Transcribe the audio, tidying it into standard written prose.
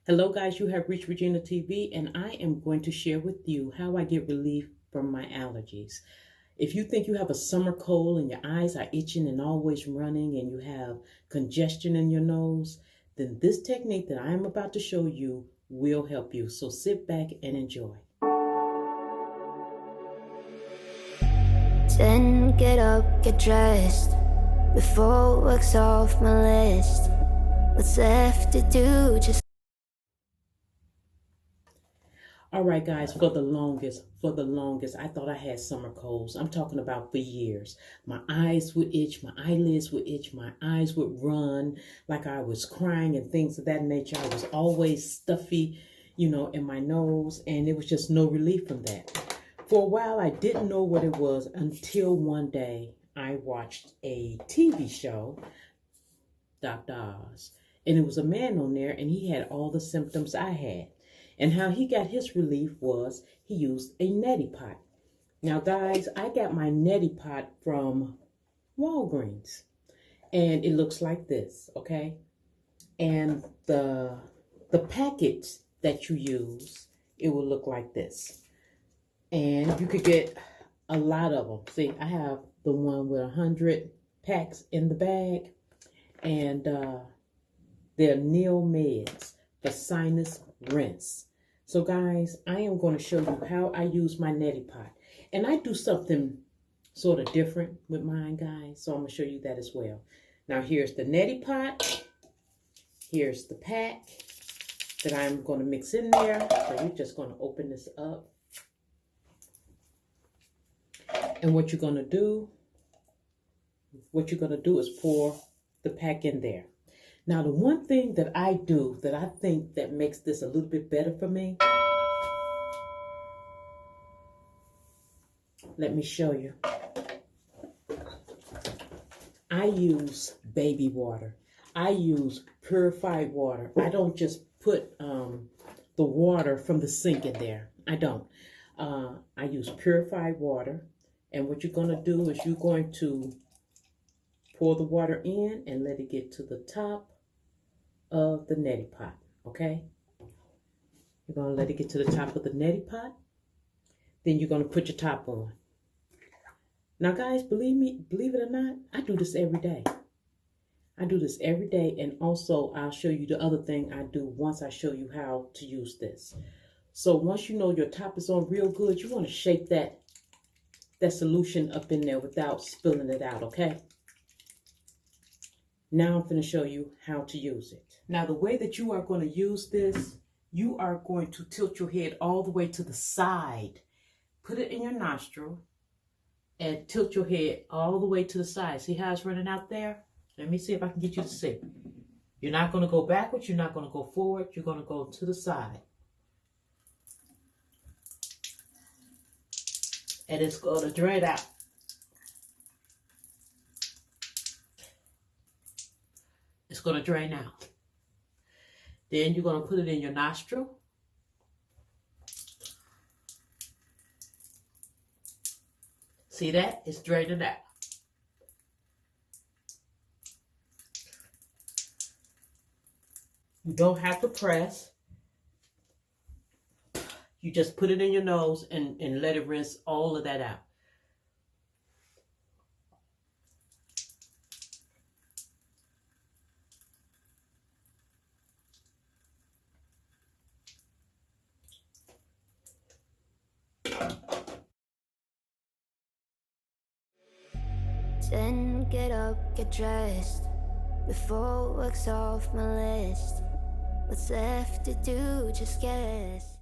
Hello guys, you have reached Regina TV and I am going to share with you how I get relief from my allergies. If you think you have a summer cold and your eyes are itching and always running and you have congestion in your nose, then this technique that I am about to show you will help you. So sit back and enjoy. Then get up, get dressed, before work's off my list. What's left to do, just All right, guys, for the longest, I thought I had summer colds. I'm talking about for years. My eyes would itch, my eyelids would itch, my eyes would run like I was crying and things of that nature. I was always stuffy, in my nose, and it was just no relief from that. For a while, I didn't know what it was until one day I watched a TV show, Dr. Oz, and it was a man on there, and he had all the symptoms I had. And how he got his relief was he used a neti pot. Now, guys, I got my neti pot from Walgreens. And it looks like this, okay? And the packet that you use, it will look like this. And you could get a lot of them. See, I have the one with 100 packs in the bag. And they're Neil meds for sinus rinse. So guys, I am going to show you how I use my neti pot. And I do something sort of different with mine, guys. So I'm going to show you that as well. Now here's the neti pot. Here's the pack that I'm going to mix in there. So you're just going to open this up. And what you're going to do is pour the pack in there. Now, the one thing that I do that I think that makes this a little bit better for me, let me show you. I use baby water. I use purified water. I don't just put the water from the sink in there. I don't. I use purified water. And what you're going to do is you're going to pour the water in and let it get to the top of the neti pot, okay? You're going to let it get to the top of the neti pot. Then you're going to put your top on. Now, guys, believe it or not, I do this every day. I do this every day, and also I'll show you the other thing I do once I show you how to use this. So once you know your top is on real good, you want to shake that solution up in there without spilling it out, okay? Now I'm going to show you how to use it. Now, the way that you are going to use this, you are going to tilt your head all the way to the side. Put it in your nostril and tilt your head all the way to the side. See how it's running out there? Let me see if I can get you to see. You're not going to go backwards. You're not going to go forward. You're going to go to the side. And it's going to drain out. It's going to drain out. Then you're going to put it in your nostril. See that? It's draining out. You don't have to press. You just put it in your nose and let it rinse all of that out. then get up, get dressed, before work's off my list. What's left to do, just guess.